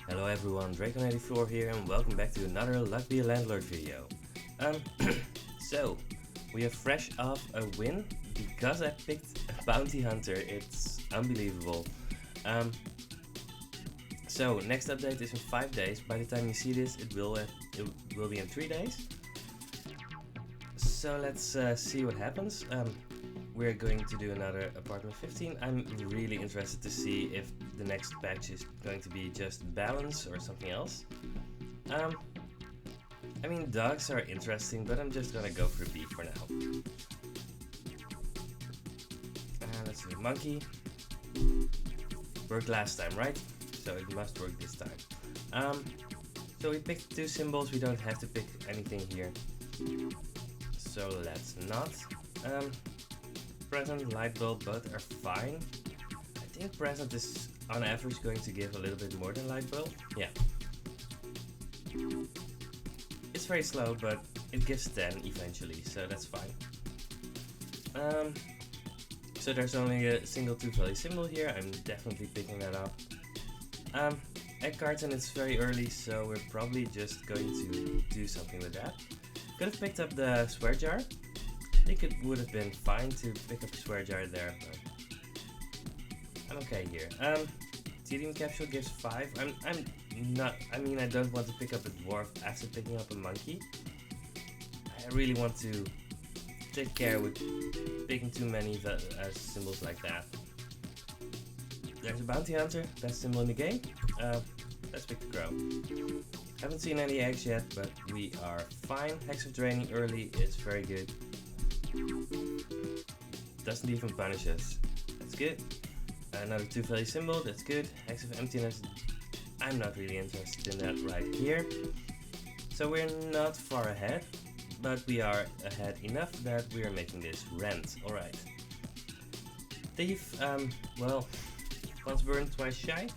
Hello everyone, Draco94 here and welcome back to another Luck Be a Landlord video. Um, so, we are fresh off a win because I picked a bounty hunter. It's unbelievable. So, next update is in 5 days. By the time you see this, it will be in 3 days. So let's see what happens. We're going to do another apartment 15. I'm really interested to see if the next patch is going to be just balance or something else. I mean, dogs are interesting, but I'm just gonna go for B for now. Let's do monkey. Worked last time, right? So it must work this time. So we picked 2 symbols. We don't have to pick anything here. So let's not. Present, light bulb, both are fine. I think present is on average going to give a little bit more than light bulb. Yeah. It's very slow, but it gives 10 eventually, so that's fine. So there's only a single 2-value symbol here. I'm definitely picking that up. Egg carton, it's very early, so we're probably just going to do something with that. Could have picked up the swear jar. I think it would have been fine to pick up a swear jar there, but I'm okay here. Tedium capsule gives 5. I don't want to pick up a dwarf after picking up a monkey. I really want to take care with picking too many symbols like that. There's a bounty hunter, best symbol in the game. Let's pick the crow. Haven't seen any eggs yet, but we are fine. Hex of draining early is very good. Doesn't even punish us. That's good. Another 2-value symbol, that's good. Hex of emptiness, I'm not really interested in that right here. So we're not far ahead, but we are ahead enough that we are making this rent. Alright. Thief, well, once burned, twice shy.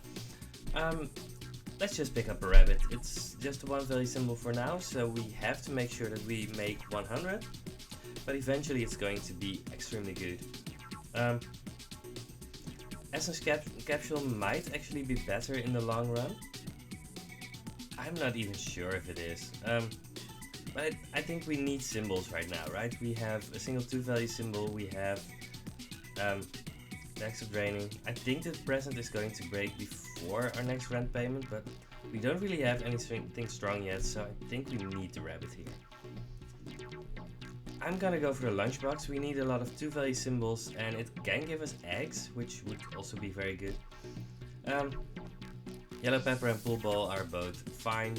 Let's just pick up a rabbit. It's just a 1-value symbol for now, so we have to make sure that we make 100. But eventually it's going to be extremely good. Essence capsule might actually be better in the long run. I'm not even sure if it is. But I think we need symbols right now, right? We have a single 2-value symbol, we have Hex of draining. I think the present is going to break before our next rent payment, but we don't really have anything strong yet, so I think we need the rabbit here. I'm gonna go for the lunchbox. We need a lot of 2-value symbols and it can give us eggs, which would also be very good. Yellow pepper and pool ball are both fine.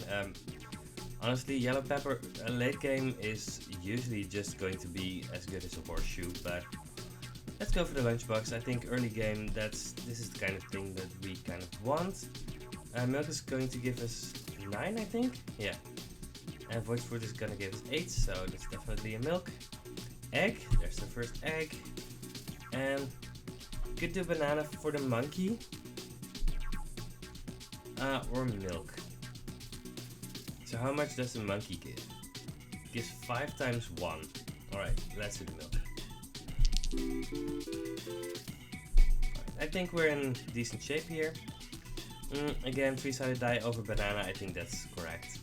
Honestly, yellow pepper late game is usually just going to be as good as a horseshoe, but let's go for the lunchbox. I think early game, this is the kind of thing that we kind of want. Milk is going to give us 9, I think. Yeah. And voice fruit is gonna give us 8, so that's definitely a milk. Egg, there's the first egg. And could do banana for the monkey. Or milk. So how much does the monkey give? It gives 5 times 1. Alright, let's do the milk. I think we're in decent shape here. Again, 3-sided die over banana, I think that's correct.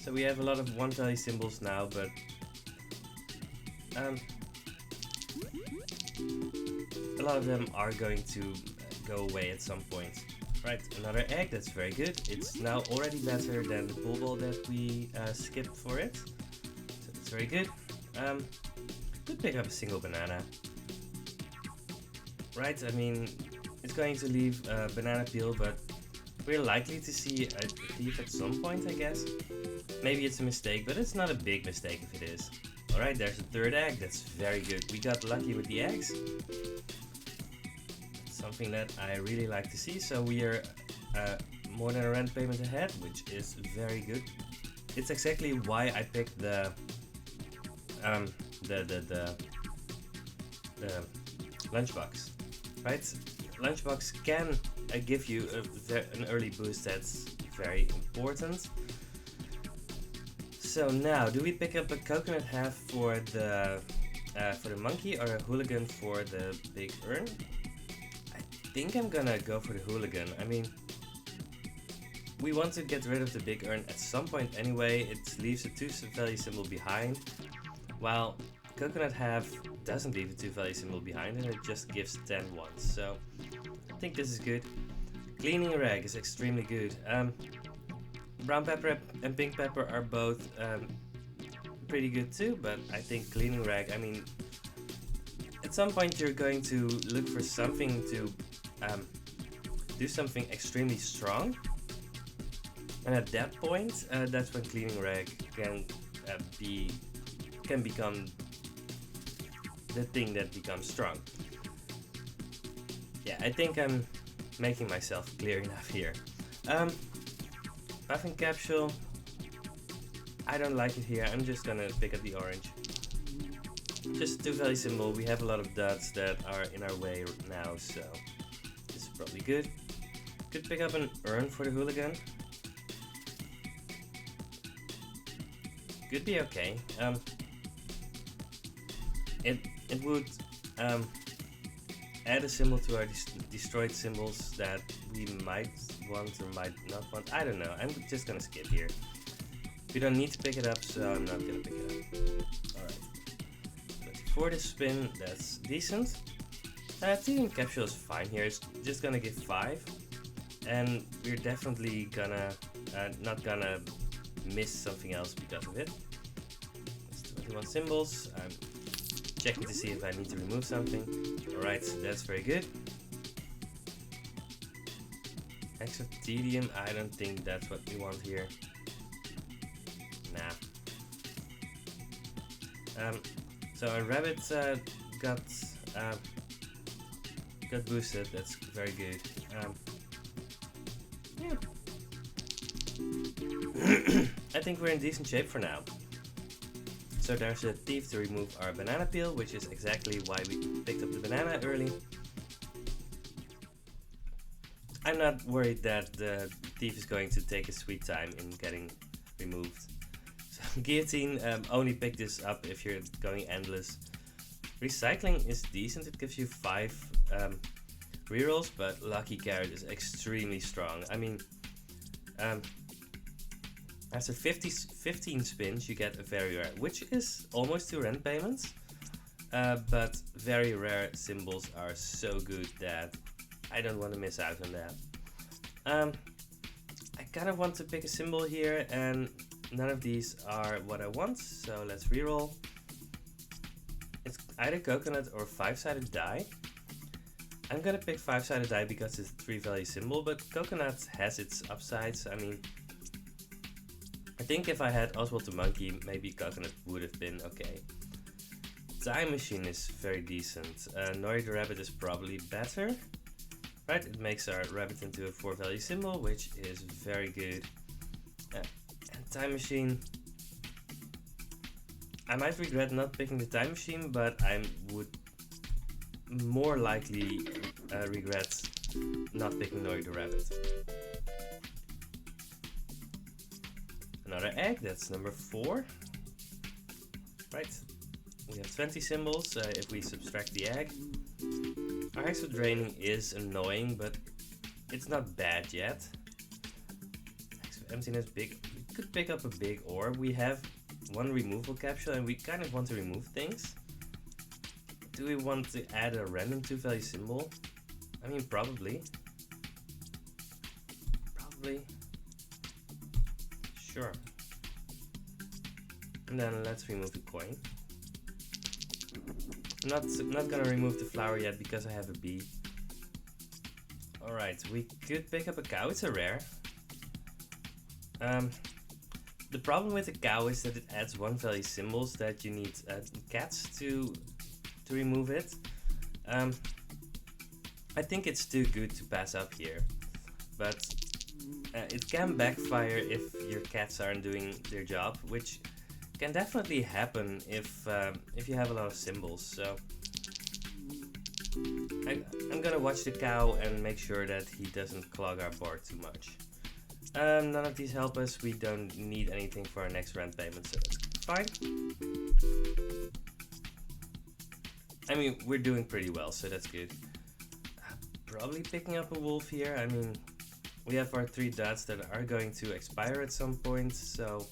So we have a lot of 1-value symbols now, but a lot of them are going to go away at some point. Right, another egg, that's very good. It's now already better than the pool ball that we skipped for it. So that's very good. Could pick up a single banana. Right, I mean, it's going to leave a banana peel, but we're likely to see a thief at some point, I guess. Maybe it's a mistake, but it's not a big mistake if it is. Alright, there's a 3rd egg, that's very good. We got lucky with the eggs. Something that I really like to see, so we are more than a rent payment ahead, which is very good. It's exactly why I picked the lunchbox, right? Lunchbox can give you an early boost that's very important. So now, do we pick up a coconut half for the monkey or a hooligan for the big urn? think I'm gonna go for the hooligan. I mean, we want to get rid of the big urn at some point anyway. It leaves a 2 value symbol behind, while coconut half doesn't leave a 2 value symbol behind and it just gives 10 once. So I think this is good. Cleaning rag is extremely good. Brown pepper and pink pepper are both pretty good too, but I think cleaning rag, I mean, at some point you're going to look for something to do something extremely strong, and at that point that's when cleaning rag can become the thing that becomes strong. Yeah, I think I'm making myself clear enough here. Muffin capsule, I don't like it here. I'm just gonna pick up the orange. Just a 2 value symbol. We have a lot of dots that are in our way now, so this is probably good. Could pick up an urn for the hooligan. Could be okay. It would add a symbol to our destroyed symbols that we might want or might not want. I don't know. I'm just gonna skip here. We don't need to pick it up, so I'm not gonna pick it up. Alright. 24 this spin, that's decent. Tedium capsule is fine here. It's just gonna give 5. And we're definitely gonna not gonna miss something else because of it. It's 21 symbols. I'm checking to see if I need to remove something. Alright, so that's very good. Extra tedium, I don't think that's what we want here. Nah. So our rabbit got boosted. That's very good. Yeah. I think we're in decent shape for now. So there's a thief to remove our banana peel, which is exactly why we picked up the banana early. I'm not worried that the thief is going to take a sweet time in getting removed. So guillotine, only pick this up if you're going endless. Recycling is decent, it gives you 5 rerolls, but Lucky Carrot is extremely strong. I mean, after 15 spins you get a very rare, which is almost 2 rent payments, but very rare symbols are so good that I don't want to miss out on that. I kind of want to pick a symbol here, and none of these are what I want, so let's reroll. It's either coconut or 5-sided die. I'm gonna pick 5-sided die because it's a 3 value symbol, but coconut has its upsides. I mean, I think if I had Oswald the Monkey, maybe coconut would have been okay. Time Machine is very decent. Nori the Rabbit is probably better. Right, it makes our rabbit into a 4 value symbol, which is very good. And Time Machine, I might regret not picking the Time Machine, but I would more likely regret not picking Nori the Rabbit. Another egg, that's number 4. Right, we have 20 symbols if we subtract the egg. Our Hex of Draining is annoying, but it's not bad yet. Hex of Emptiness, big. We could pick up a big orb. We have 1 removal capsule and we kind of want to remove things. Do we want to add a random 2 value symbol? I mean, probably. Sure. And then let's remove the coin. I'm not gonna remove the flower yet because I have a bee. Alright, we could pick up a cow. It's a rare. The problem with the cow is that it adds 1 value symbols that you need cats to remove it. I think it's too good to pass up here, but it can backfire if your cats aren't doing their job, which can definitely happen if you have a lot of symbols. So I'm gonna watch the cow and make sure that he doesn't clog our board too much. None of these help us. We don't need anything for our next rent payment, so that's fine. I mean, we're doing pretty well, so that's good. probably picking up a wolf here. I mean, we have our 3 dots that are going to expire at some point, so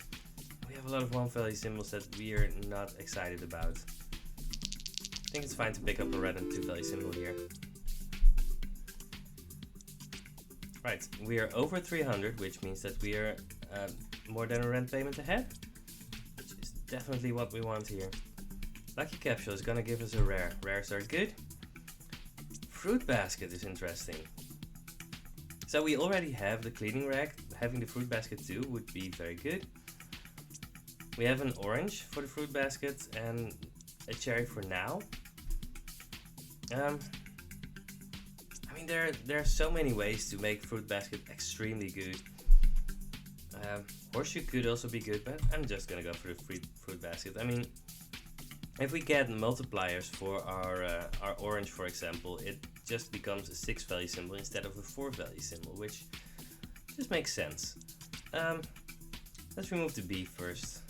we have a lot of 1 value symbols that we are not excited about. I think it's fine to pick up a red and 2 value symbol here. Right, we are over 300, which means that we are more than a rent payment ahead, which is definitely what we want here. Lucky Capsule is gonna give us a rare. Rares are good. Fruit Basket is interesting. So we already have the cleaning rack. Having the Fruit Basket too would be very good. We have an orange for the Fruit Basket and a cherry for now. I mean, there are so many ways to make Fruit Basket extremely good. Horseshoe could also be good, but I'm just gonna go for the Fruit Basket. I mean, if we get multipliers for our orange, for example, it just becomes a 6 value symbol instead of a 4 value symbol, which just makes sense. Let's remove the B first.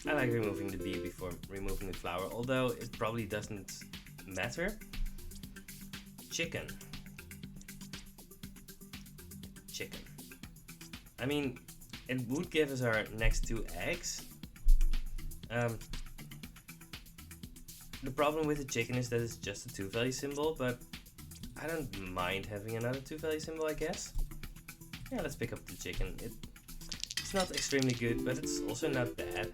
I like removing the B before removing the flower, although it probably doesn't matter. Chicken. I mean, it would give us our next 2 eggs. The problem with the chicken is that it's just a 2 value symbol, but I don't mind having another 2 value symbol, I guess. Yeah, let's pick up the chicken. It's not extremely good, but it's also not bad.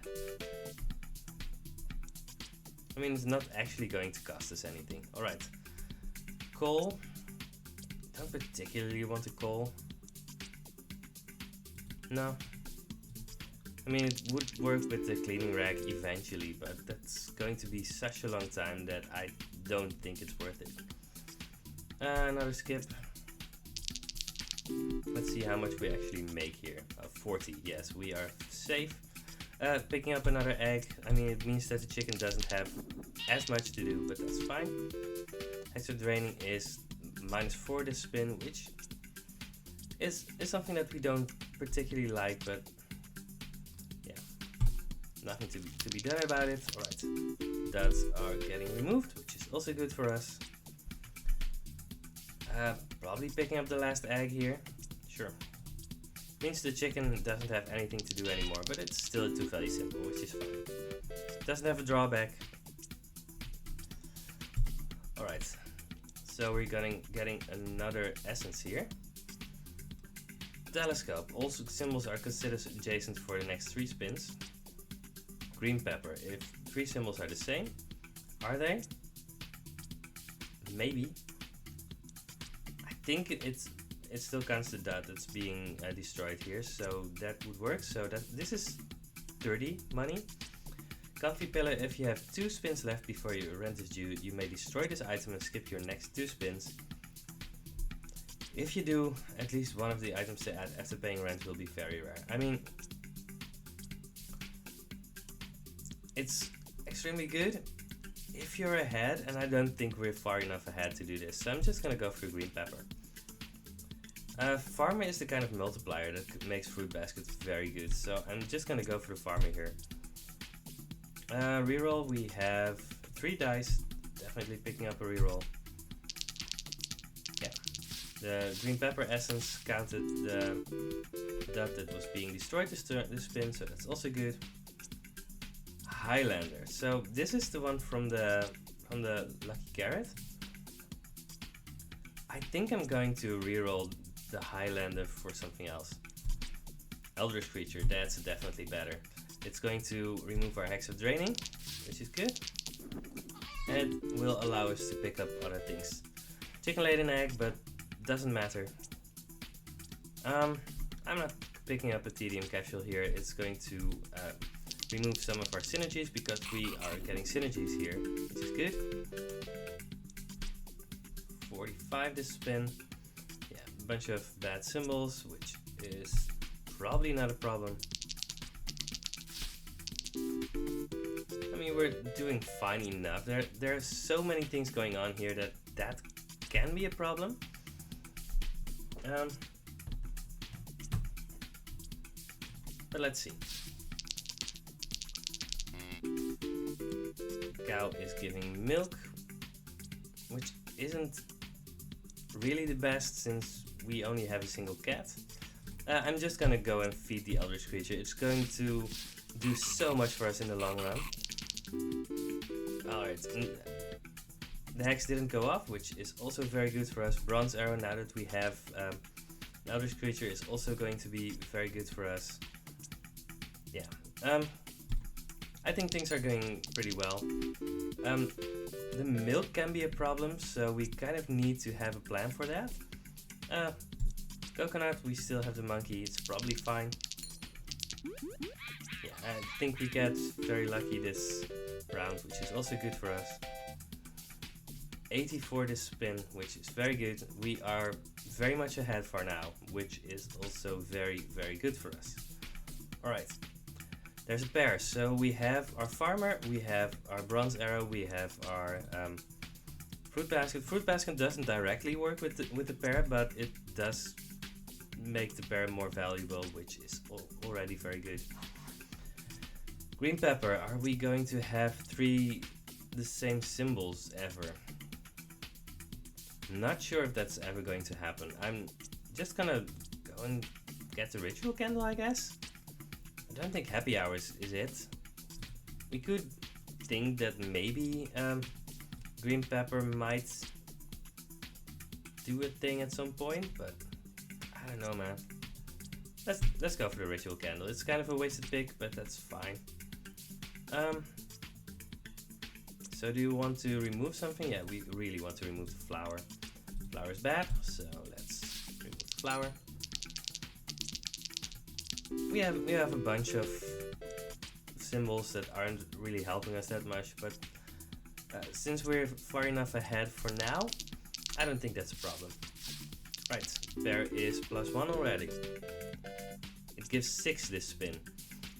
I mean, it's not actually going to cost us anything. Alright. Coal. Don't particularly want to coal. No. I mean, it would work with the cleaning rack eventually, but that's going to be such a long time that I don't think it's worth it. Another skip. Let's see how much we actually make here. 40, yes, we are safe. Picking up another egg, I mean, it means that the chicken doesn't have as much to do, but that's fine. Extra draining is -4 this spin, which is something that we don't particularly like, but yeah, nothing to be done about it. Alright, dots are getting removed, which is also good for us. Probably picking up the last egg here. Sure. Means the chicken doesn't have anything to do anymore, but it's still a 2 value symbol, which is fine. Doesn't have a drawback. Alright, so we're getting another essence here. Telescope. All symbols are considered adjacent for the next 3 spins. Green pepper. If 3 symbols are the same, are they? Maybe. I think it still counts the dot that's being destroyed here, so that would work. So this is 30 money. Comfy pillow. If you have 2 spins left before your rent is due, you may destroy this item and skip your next 2 spins. If you do, at least one of the items to add after paying rent will be very rare. I mean, it's extremely good if you're ahead, and I don't think we're far enough ahead to do this, so I'm just gonna go for green pepper. Farmer is the kind of multiplier that makes Fruit Basket very good, so I'm just gonna go for the farmer here. Reroll, we have 3 dice, definitely picking up a reroll. Yeah, the green pepper essence counted the dot that was being destroyed this spin, so that's also good. Highlander, so this is the one from the Lucky Carrot. I think I'm going to reroll the Highlander for something else. Eldritch Creature, that's definitely better. It's going to remove our Hex of Draining, which is good. And it will allow us to pick up other things. Chicken laid an egg, but doesn't matter. I'm not picking up a Tedium Capsule here. It's going to remove some of our synergies because we are getting synergies here, which is good. 45 this spin. Yeah, a bunch of bad symbols, which is probably not a problem. I mean, we're doing fine enough. There are so many things going on here that can be a problem. But let's see. cow is giving milk, which isn't really the best since we only have a single cat. I'm just gonna go and feed the eldritch creature. It's going to do so much for us in the long run. Alright, the hex didn't go off, which is also very good for us. Bronze arrow, now that we have an eldritch creature, is also going to be very good for us. Yeah, I think things are going pretty well. The milk can be a problem, so we kind of need to have a plan for that. Coconut, we still have the monkey, it's probably fine. Yeah, I think we get very lucky this round, which is also good for us. 84 this spin, which is very good. We are very much ahead for now, which is also very, very good for us. Alright, there's a pair. So we have our farmer, we have our bronze arrow, we have our fruit basket. Fruit basket doesn't directly work with the pair, but it does make the pair more valuable, which is already very good. Green pepper, are we going to have 3 the same symbols ever? Not sure if that's ever going to happen. I'm just gonna go and get the ritual candle, I guess. I don't think happy hours is it. We could think that maybe green pepper might do a thing at some point, but I don't know, man. Let's go for the ritual candle. It's kind of a wasted pick, but that's fine. So do you want to remove something? Yeah, we really want to remove the flower. Flower is bad, so let's remove the flower. We have a bunch of symbols that aren't really helping us that much, but since we're far enough ahead for now, I don't think that's a problem. Right, there is +1 already. It gives 6 this spin.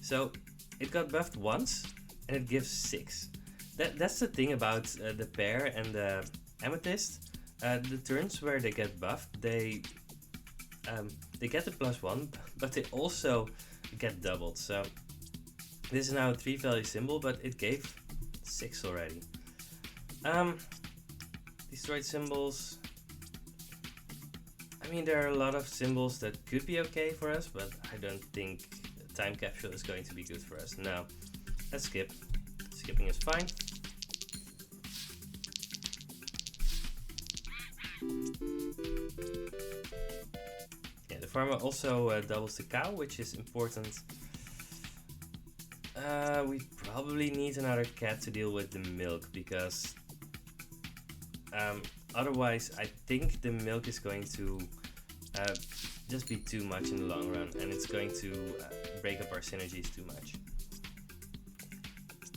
So it got buffed once and it gives 6. That's the thing about the pear and the amethyst. The turns where they get buffed, they get the +1, but they also get doubled. So this is now a 3 value symbol, but it gave 6 already. Destroyed symbols. I mean, there are a lot of symbols that could be okay for us, but I don't think time capsule is going to be good for us. No, let's skip. Skipping is fine. Yeah, the farmer also doubles the cow, which is important. We probably need another cat to deal with the milk, because otherwise I think the milk is going to just be too much in the long run, and it's going to break up our synergies too much.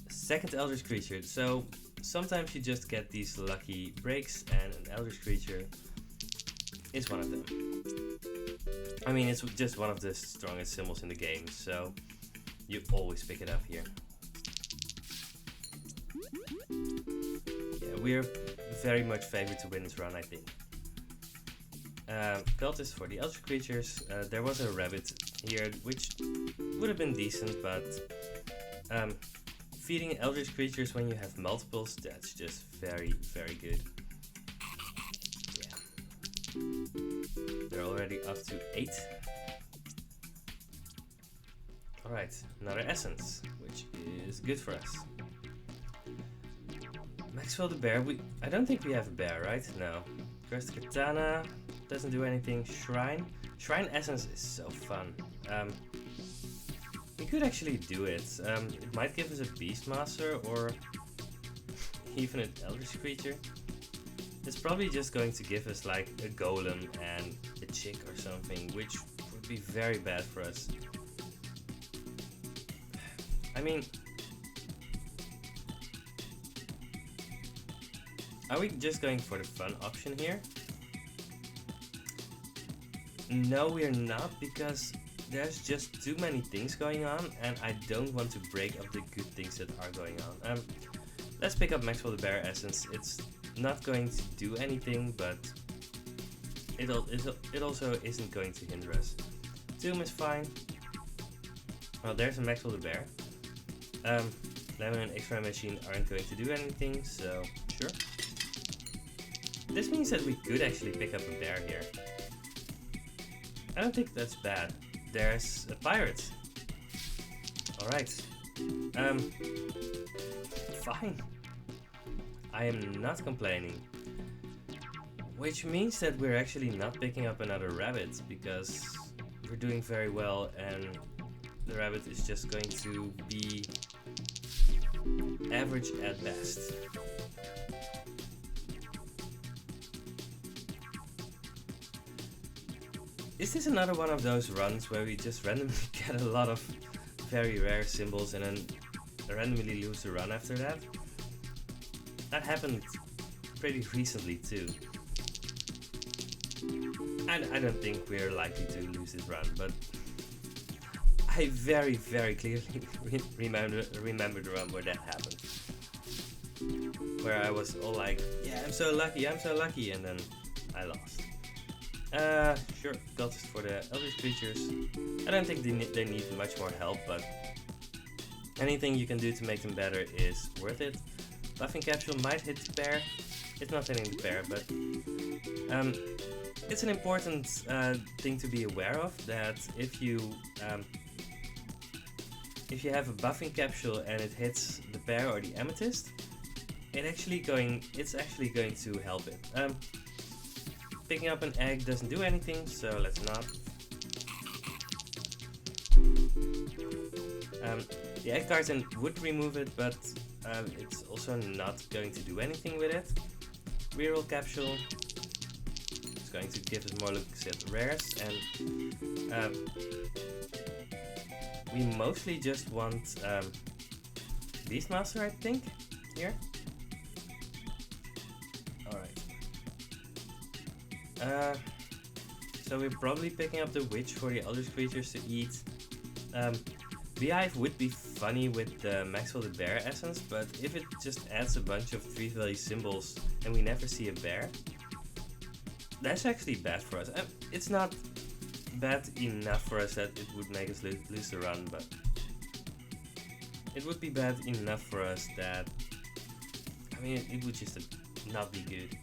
Second eldritch creature. So sometimes you just get these lucky breaks, and an eldritch creature is one of them. I mean, it's just one of the strongest symbols in the game, so you always pick it up here. Yeah, we're very much favored to win this run, I think. Cultist for the eldritch creatures. There was a rabbit here, which would have been decent, but feeding eldritch creatures when you have multiples, that's just very, very good. Yeah. They're already up to 8. Alright, another essence, which is good for us. Maxwell the bear. I don't think we have a bear, right? No. Cursed katana doesn't do anything. Shrine. Shrine essence is so fun. We could actually do it. It might give us a beastmaster or even an eldritch creature. It's probably just going to give us like a golem and a chick or something, which would be very bad for us. I mean, are we just going for the fun option here? No, we're not, because there's just too many things going on, and I don't want to break up the good things that are going on. Let's pick up Maxwell the Bear Essence. It's not going to do anything, but it also isn't going to hinder us. Tomb is fine. Well, there's a Maxwell the Bear. Lemon and X-ray machine aren't going to do anything, so sure. This means that we could actually pick up a bear here. I don't think that's bad. There's a pirate. Alright. Fine. I am not complaining. Which means that we're actually not picking up another rabbit, because we're doing very well and the rabbit is just going to be average at best. Is this another one of those runs where we just randomly get a lot of very rare symbols and then randomly lose the run after that? That happened pretty recently too. And I don't think we're likely to lose this run, but I very, very clearly remember the run where that happened. Where I was all like, yeah, I'm so lucky, and then I lost. Sure, got this for the eldritch creatures. I don't think they need much more help, but anything you can do to make them better is worth it. Buffing capsule might hit the pair. It's not hitting the pair, but it's an important thing to be aware of, that if you have a buffing capsule and it hits the pair or the amethyst, it's actually going to help it. Picking up an egg doesn't do anything, so let's not. The egg carton would remove it, but it's also not going to do anything with it. Reroll capsule. It's going to give us more looks at rares, and we mostly just want Beastmaster, I think, here. So we're probably picking up the witch for the other creatures to eat. Beehive would be funny with the Maxwell the Bear essence, but if it just adds a bunch of 3-value symbols and we never see a bear, that's actually bad for us. It's not bad enough for us that it would make us lose the run, but it would be bad enough for us that, I mean, it would just not be good.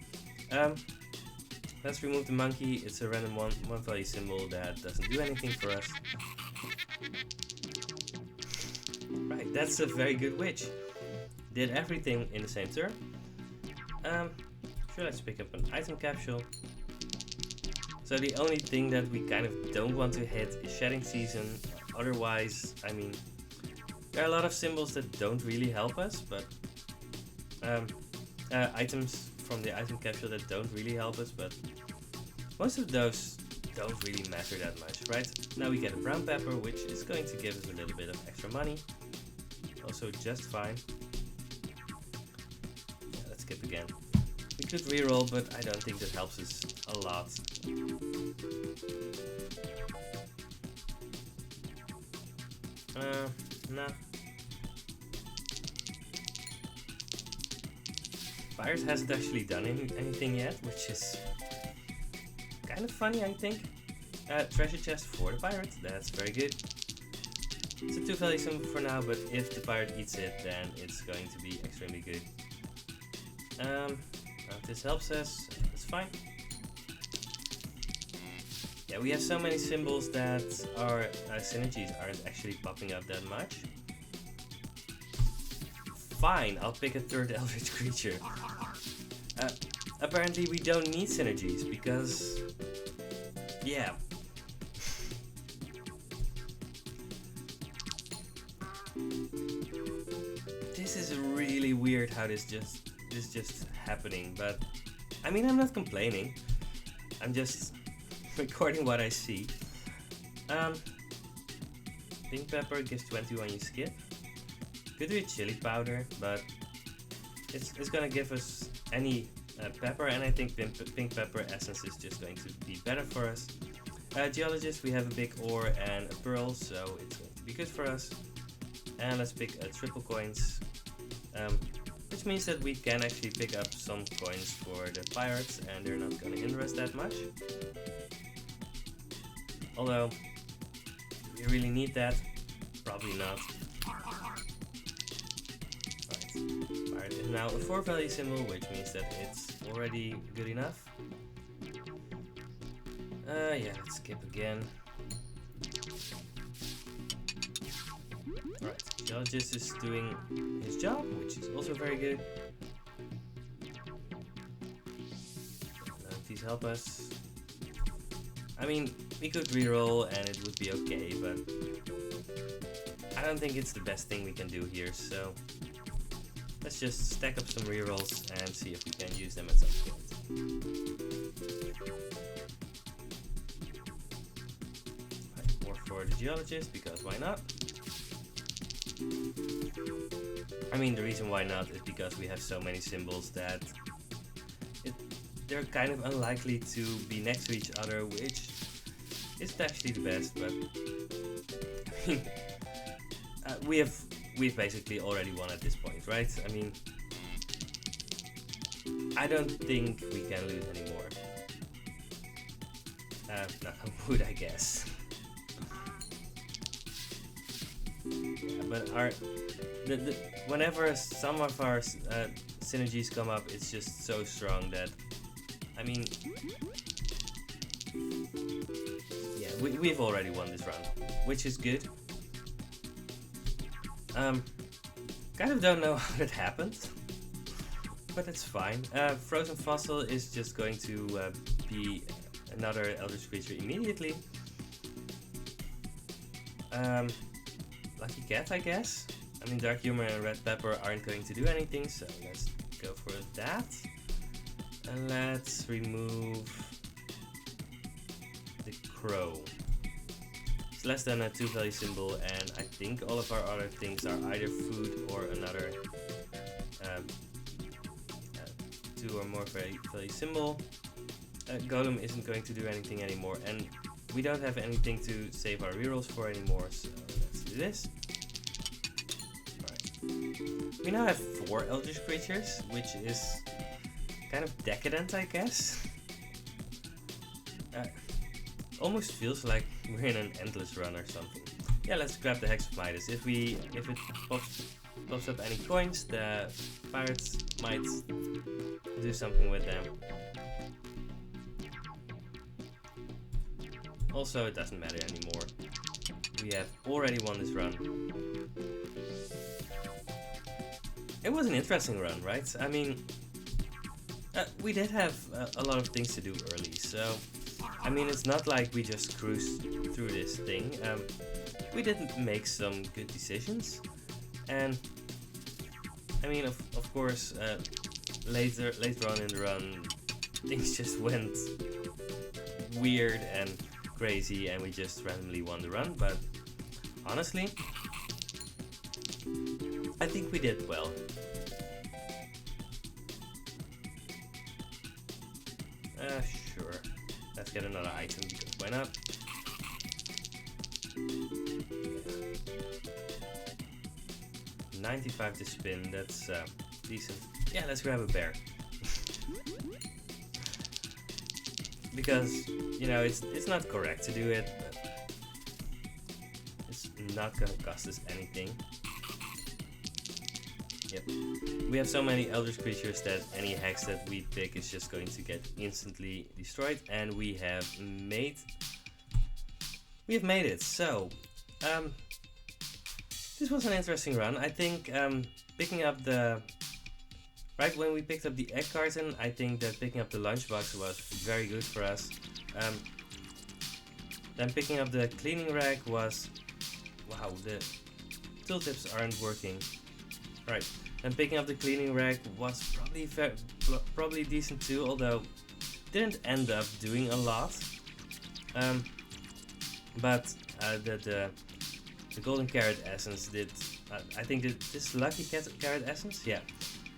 Let's remove the monkey. It's a random one value symbol that doesn't do anything for us. Right, that's a very good witch. Did everything in the same turn. Sure, let's pick up an item capsule. So the only thing that we kind of don't want to hit is Shedding Season. Otherwise, I mean, there are a lot of symbols that don't really help us, but items from the item capsule that don't really help us, but most of those don't really matter that much, right? Now we get a brown pepper, which is going to give us a little bit of extra money. Also just fine. Yeah, let's skip again. We could reroll, but I don't think that helps us a lot. Nah. Pirate hasn't actually done anything yet, which is kind of funny, I think. Treasure chest for the pirate, that's very good. It's a 2-value symbol for now, but if the pirate eats it, then it's going to be extremely good. If this helps us, it's fine. Yeah, we have so many symbols that our synergies aren't actually popping up that much. Fine, I'll pick a third eldritch creature. Apparently we don't need synergies because, yeah. This is really weird how this just happening, but I mean, I'm not complaining. I'm just recording what I see. Pink pepper gives 20 when you skip. Could do a chili powder, but it's gonna give us any pepper, and I think pink pepper essence is just going to be better for us. Geologist, we have a big ore and a pearl, so it's going to be good for us. And let's pick triple coins, which means that we can actually pick up some coins for the pirates, and they're not gonna hinder us that much. Although, do we really need that? Probably not. Pirate is now a 4 value symbol, which means that it's already good enough. Yeah, let's skip again. Alright, Geologist is doing his job, which is also very good. These help us. I mean, we could reroll and it would be okay, but I don't think it's the best thing we can do here, so let's just stack up some rerolls and see if we can use them at some point. Right, more for the Geologist, because why not? I mean, the reason why not is because we have so many symbols that they're kind of unlikely to be next to each other, which is actually the best, but I mean, we've basically already won at this point, right? I mean, I don't think we can lose anymore. Knock on wood, I guess. Yeah, but whenever some of our synergies come up, it's just so strong that, I mean, yeah, we've already won this round, which is good. Kind of don't know how that happened, but it's fine. Frozen Fossil is just going to be another Eldritch creature immediately. Lucky Cat, I guess. I mean, Dark Humor and Red Pepper aren't going to do anything, so let's go for that. And let's remove the Crow. It's less than a 2 value symbol, and I think all of our other things are either food or another 2 or more value symbol. Golem isn't going to do anything anymore, and we don't have anything to save our rerolls for anymore, so let's do this. Alright. We now have 4 Eldritch creatures, which is kind of decadent, I guess. Almost feels like we're in an endless run or something. Yeah, let's grab the Hex of Midas. If it pops up any coins, the pirates might do something with them. Also, it doesn't matter anymore. We have already won this run. It was an interesting run, right? I mean, we did have a lot of things to do early, so I mean, it's not like we just cruised through this thing. We did make some good decisions, and I mean, of course, later on in the run, things just went weird and crazy, and we just randomly won the run. But honestly, I think we did well. Sure. Let's get another item, because why not? 95 to spin, that's decent. Yeah, let's grab a bear. Because, you know, it's not correct to do it, but it's not gonna cost us anything. Yep. We have so many Eldritch creatures that any hex that we pick is just going to get instantly destroyed, and we have made it. So, this was an interesting run. I think picking up the right when we picked up the egg carton, I think that picking up the lunchbox was very good for us. Then picking up the cleaning rag was, wow, the tooltips aren't working. Right, and picking up the cleaning rag was probably decent too, although didn't end up doing a lot. But the golden carrot essence did. I think this lucky carrot essence, yeah,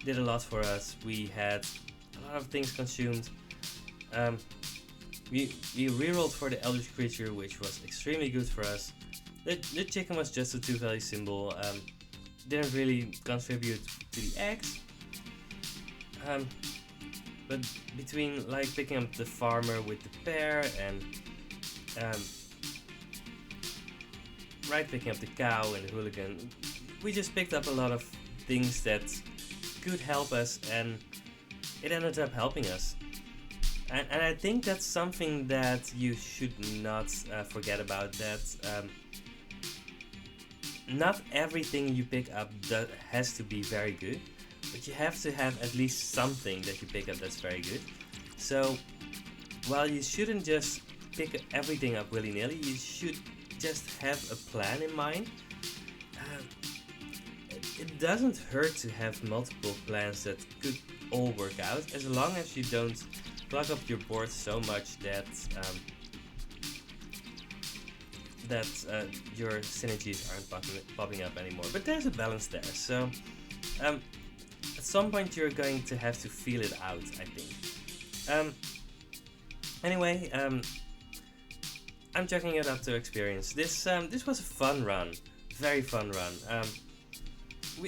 did a lot for us. We had a lot of things consumed. We rerolled for the Eldritch creature, which was extremely good for us. The chicken was just a 2 value symbol. Didn't really contribute to the eggs, but between like picking up the farmer with the pear and picking up the cow and the hooligan, we just picked up a lot of things that could help us, and it ended up helping us. And I think that's something that you should not forget about, that not everything you pick up has to be very good, but you have to have at least something that you pick up that's very good. So while you shouldn't just pick everything up willy-nilly, you should just have a plan in mind. It doesn't hurt to have multiple plans that could all work out, as long as you don't plug up your board so much that your synergies aren't popping up anymore. But there's a balance there, so at some point you're going to have to feel it out, I think. Anyway, I'm chucking it up to experience. This was a fun run, very fun run.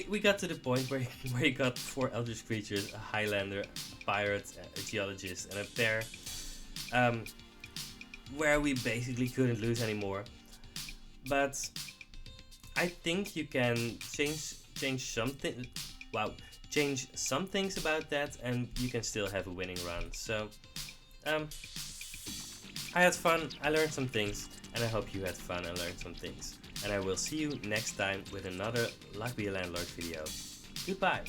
We got to the point where you got 4 Eldritch creatures, a Highlander, a Pirate, a Geologist, and a Bear, where we basically couldn't lose anymore. But I think you can change something. Wow, change some things about that, and you can still have a winning run. So, I had fun. I learned some things, and I hope you had fun and learned some things. And I will see you next time with another Luck Be a Landlord video. Goodbye!